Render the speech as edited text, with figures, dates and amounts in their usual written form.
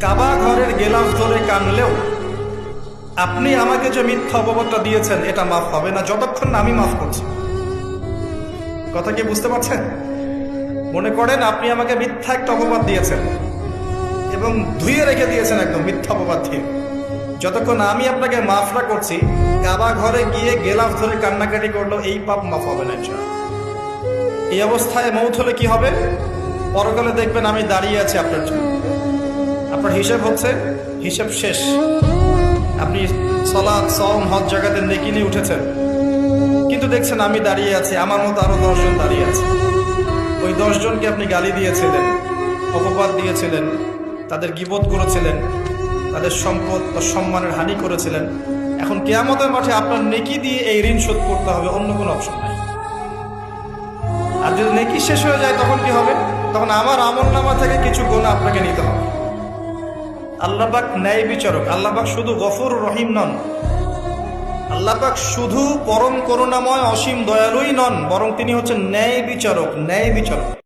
কাবা ঘরের গেলাফ ধরে কানলেও আপনি আমাকে যে মিথ্যা অপবাদটা দিয়েছেন এটা মাফ হবে না যতক্ষণ না আমি মাফ করছি। কথা কি বুঝতে পারছেন? মনে করেন আপনি আমাকে মিথ্যা একটা অপবাদ দিয়েছেন এবং ধুয়ে রেখে দিয়েছেন একদম মিথ্যা অপবাদ দিয়ে। যতক্ষণ আমি আপনাকে মাফ না করছি, কাবা ঘরে গিয়ে গেলাফ ধরে কান্নাকাটি করলো এই পাপ মাফ হবে না ইনশাআল্লাহ। এই অবস্থায় মৌত হলে কি হবে? পরকালে দেখবেন আমি দাঁড়িয়ে আছি আপনার জন্য। আপনার হিসেব হচ্ছে, হিসেব শেষ। আপনি সালাত, সওম, হজ জাকাতের নেকি নিয়ে উঠেছেন, কিন্তু দেখছেন আমি দাঁড়িয়ে আছি, আমার মতো আরো 10 জন দাঁড়িয়ে আছে। ওই 10 জনকে আপনি গালি দিয়েছিলেন, অপবাদ দিয়েছিলেন, তাদের গীবত করেছিলেন, তাদের সম্পদ ও সম্মানের হানি করেছিলেন। এখন কিয়ামতের মাঠে আপনার নেকি দিয়ে এই ঋণ শোধ করতে হবে, অন্য কোনো অপশন নাই। আর যদি নেকি শেষ হয়ে যায় তখন কি হবে? তখন আমার আমলনামা থেকে কিছু গুনাহ আপনাকে নিতে হবে। আল্লাহ পাক ন্যায় বিচারক। আল্লাহ পাক শুধু গফুর রহিম নন, আল্লাহ পাক শুধু পরম করুণাময় অসীম দয়ালুই নন, বরং তিনি হচ্ছেন ন্যায় বিচারক। ন্যায় বিচারক।